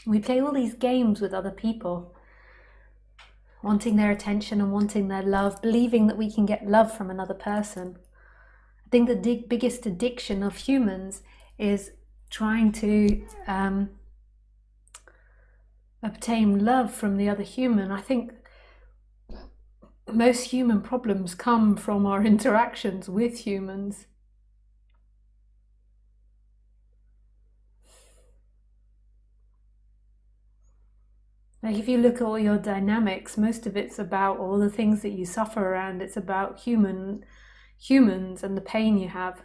We play all these games with other people, wanting their attention and wanting their love, believing that we can get love from another person. I think the biggest addiction of humans is trying to obtain love from the other human. I think most human problems come from our interactions with humans. Like if you look at all your dynamics, most of it's about all the things that you suffer around. It's about humans and the pain you have.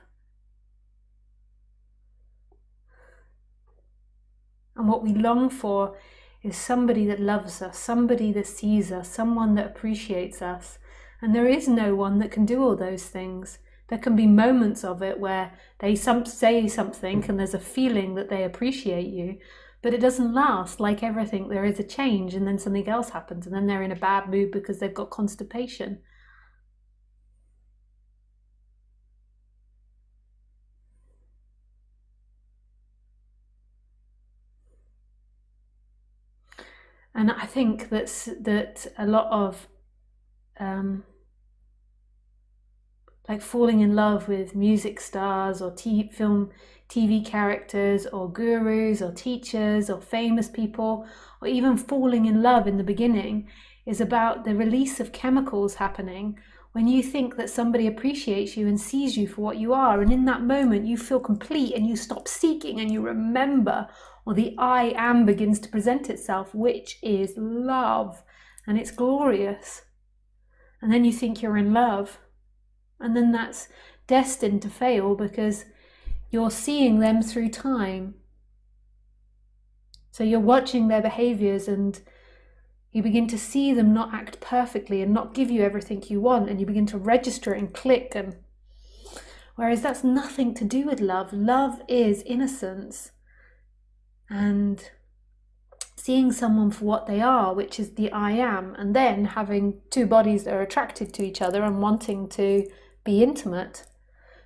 And what we long for is somebody that loves us, somebody that sees us, someone that appreciates us. And there is no one that can do all those things. There can be moments of it where they say something and there's a feeling that they appreciate you, but it doesn't last. Like everything, there is a change and then something else happens and then they're in a bad mood because they've got constipation. And I think that a lot of like falling in love with music stars or TV characters or gurus or teachers or famous people, or even falling in love in the beginning, is about the release of chemicals happening when you think that somebody appreciates you and sees you for what you are. And in that moment you feel complete and you stop seeking and you remember, or the I am begins to present itself, which is love, and it's glorious. And then you think you're in love. And then that's destined to fail because you're seeing them through time. So you're watching their behaviors and you begin to see them not act perfectly and not give you everything you want, and you begin to register it and click. And whereas that's nothing to do with love. Love is innocence and seeing someone for what they are, which is the I am, and then having two bodies that are attracted to each other and wanting to be intimate,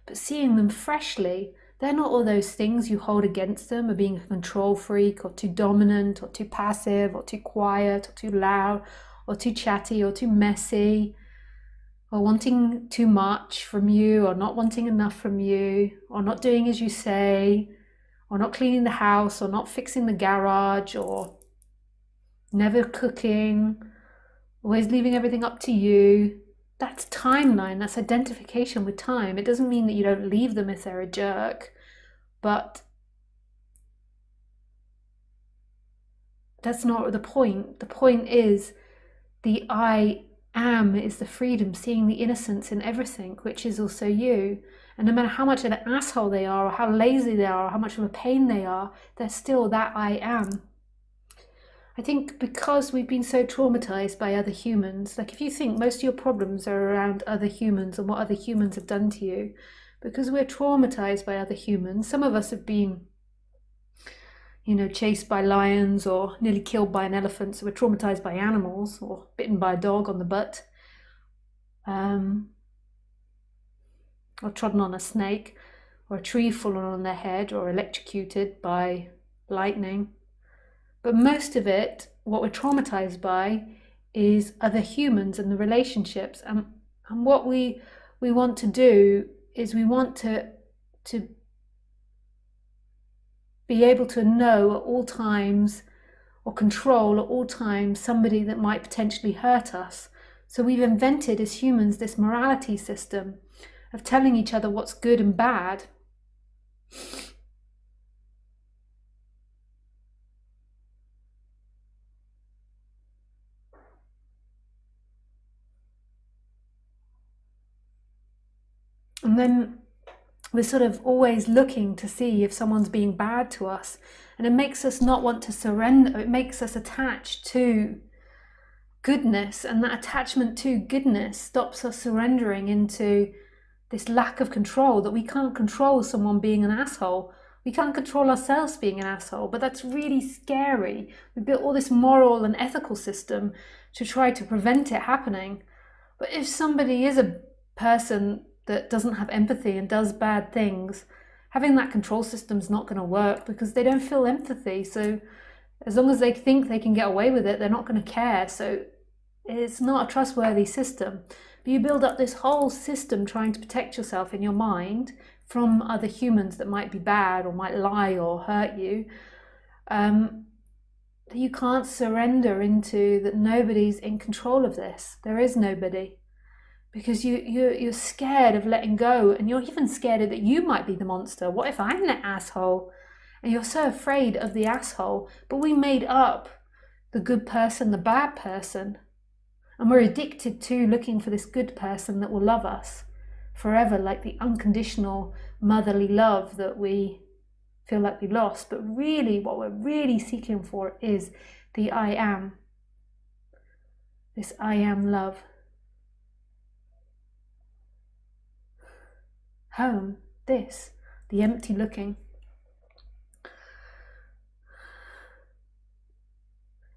but seeing them freshly. They're not all those things you hold against them, of being a control freak or too dominant or too passive or too quiet or too loud or too chatty or too messy, or wanting too much from you or not wanting enough from you, or not doing as you say, or not cleaning the house or not fixing the garage, or never cooking, always leaving everything up to you. That's timeline, that's identification with time. It doesn't mean that you don't leave them if they're a jerk, but that's not the point. The point is the I am is the freedom, seeing the innocence in everything, which is also you. And no matter how much of an asshole they are, or how lazy they are, or how much of a pain they are, they're still that I am. I think because we've been so traumatized by other humans, like if you think most of your problems are around other humans and what other humans have done to you, because we're traumatized by other humans. Some of us have been, chased by lions or nearly killed by an elephant, so we're traumatized by animals, or bitten by a dog on the butt, or trodden on a snake, or a tree fallen on their head, or electrocuted by lightning. But most of it, what we're traumatized by, is other humans and the relationships. And what we want to do is we want to be able to know at all times, or control at all times, somebody that might potentially hurt us. So we've invented as humans this morality system of telling each other what's good and bad. And then we're sort of always looking to see if someone's being bad to us. And it makes us not want to surrender. It makes us attached to goodness. And that attachment to goodness stops us surrendering into this lack of control, that we can't control someone being an asshole. We can't control ourselves being an asshole, but that's really scary. We built all this moral and ethical system to try to prevent it happening. But if somebody is a person that doesn't have empathy and does bad things, having that control system is not going to work because they don't feel empathy. So As long as they think they can get away with it, they're not going to care. So it's not a trustworthy system. But you build up this whole system trying to protect yourself in your mind from other humans that might be bad or might lie or hurt you. You can't surrender into that nobody's in control of this. There is nobody. Because you're scared of letting go, and you're even scared that you might be the monster. What if I'm the asshole? And you're so afraid of the asshole. But we made up the good person, the bad person. And we're addicted to looking for this good person that will love us forever, like the unconditional motherly love that we feel like we lost. But really, what we're really seeking for is the I am. This I am love. Home, this, the empty looking.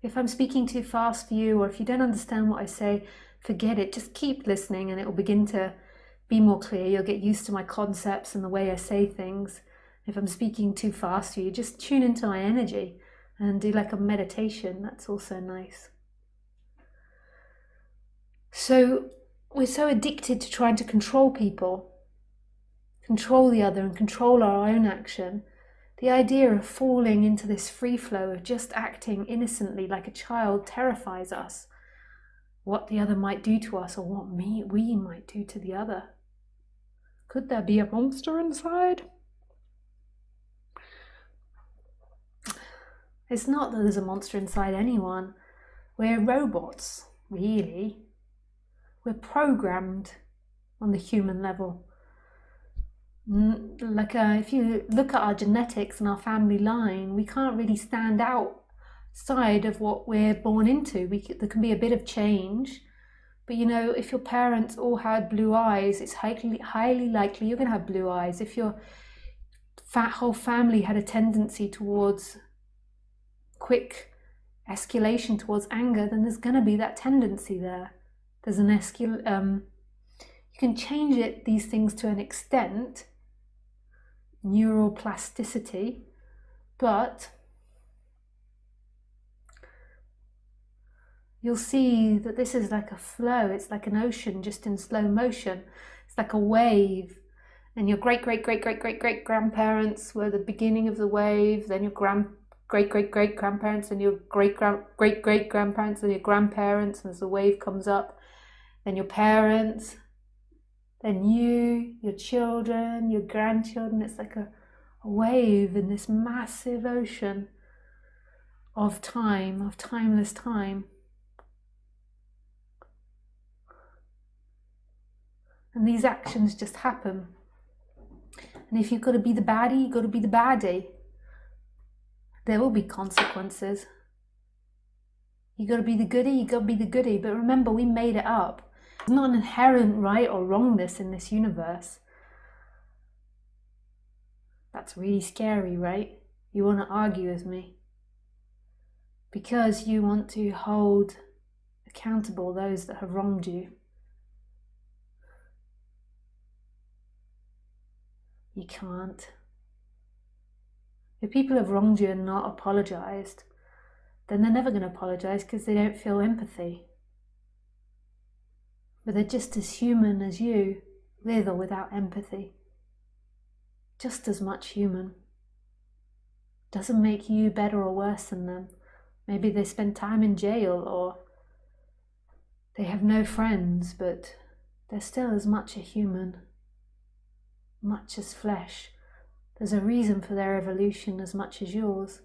If I'm speaking too fast for you, or if you don't understand what I say, forget it. Just keep listening and it will begin to be more clear. You'll get used to my concepts and the way I say things. If I'm speaking too fast for you, just tune into my energy and do like a meditation. That's also nice. So we're so addicted to trying to control people, control the other and control our own action. The idea of falling into this free flow of just acting innocently like a child terrifies us. What the other might do to us, or what we might do to the other. Could there be a monster inside? It's not that there's a monster inside anyone. We're robots, really. We're programmed on the human level. If you look at our genetics and our family line, we can't really stand outside of what we're born into. There can be a bit of change, but if your parents all had blue eyes, it's highly likely you're going to have blue eyes. If your whole family had a tendency towards quick escalation towards anger, then there's going to be that tendency there. There's an you can change these things to an extent, neural plasticity, but you'll see that this is like a flow. It's like an ocean just in slow motion. It's like a wave, and your great grandparents were the beginning of the wave, then your great grandparents, and your great grandparents, and your grandparents, and as the wave comes up, then your parents, then you, your children, your grandchildren. It's like a wave in this massive ocean of time, of timeless time. And these actions just happen. And if you've got to be the baddie, you've got to be the baddie. There will be consequences. You've got to be the goodie, you've got to be the goodie. But remember, we made it up. There's not an inherent right or wrongness in this universe. That's really scary, right? You want to argue with me because you want to hold accountable those that have wronged you. You can't. If people have wronged you and not apologized, then they're never going to apologize because they don't feel empathy. But they're just as human as you, with or without empathy. Just as much human. Doesn't make you better or worse than them. Maybe they spend time in jail, or they have no friends, but they're still as much a human, much as flesh. There's a reason for their evolution as much as yours.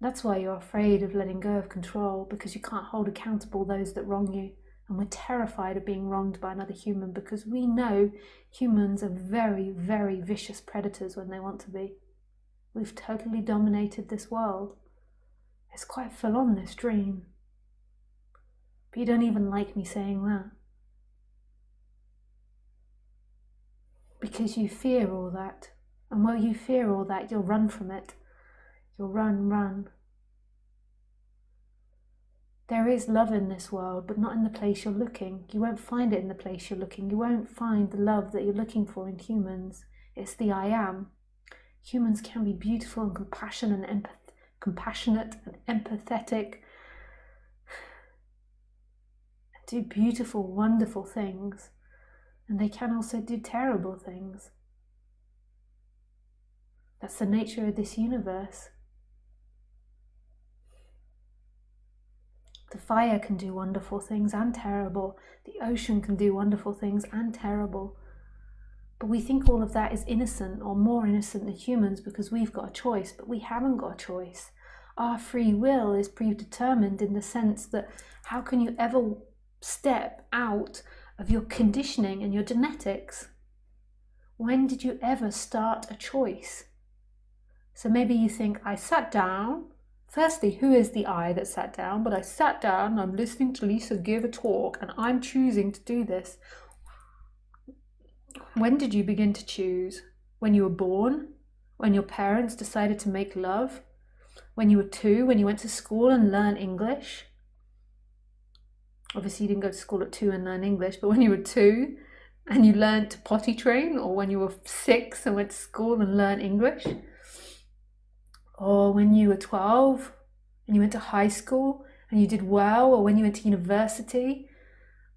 That's why you're afraid of letting go of control, because you can't hold accountable those that wrong you. And we're terrified of being wronged by another human because we know humans are very, very vicious predators when they want to be. We've totally dominated this world. It's quite full on, this dream. But you don't even like me saying that. Because you fear all that. And while you fear all that, you'll run from it. You'll run. There is love in this world, but not in the place you're looking. You won't find it in the place you're looking. You won't find the love that you're looking for in humans. It's the I am. Humans can be beautiful and compassionate and empathetic, do beautiful, wonderful things, and they can also do terrible things. That's the nature of this universe. The fire can do wonderful things and terrible. The ocean can do wonderful things and terrible. But we think all of that is innocent, or more innocent than humans, because we've got a choice, but we haven't got a choice. Our free will is predetermined in the sense that how can you ever step out of your conditioning and your genetics? When did you ever start a choice? So maybe you think, I sat down. Firstly, who is the I that sat down? But I sat down, I'm listening to Lisa give a talk, and I'm choosing to do this. When did you begin to choose? When you were born? When your parents decided to make love? When you were 2, when you went to school and learned English? Obviously you didn't go to school at 2 and learn English, but when you were 2 and you learned to potty train, or when you were 6 and went to school and learned English? Or when you were 12 and you went to high school and you did well, or when you went to university,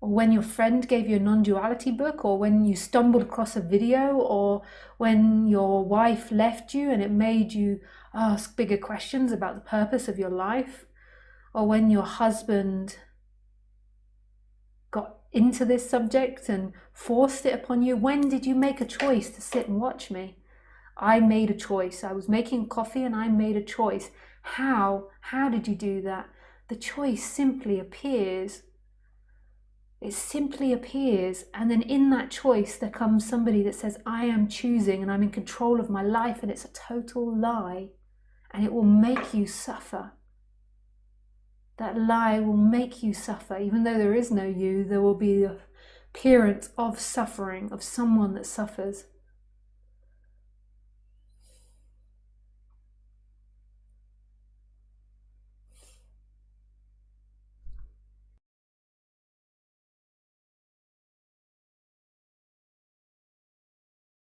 or when your friend gave you a non-duality book, or when you stumbled across a video, or when your wife left you and it made you ask bigger questions about the purpose of your life, or when your husband got into this subject and forced it upon you. When did you make a choice to sit and watch me? I made a choice. I was making coffee and I made a choice. How did you do that? The choice simply appears. It simply appears, and then in that choice there comes somebody that says, I am choosing and I'm in control of my life, and it's a total lie, and it will make you suffer. That lie will make you suffer. Even though there is no you, there will be the appearance of suffering, of someone that suffers.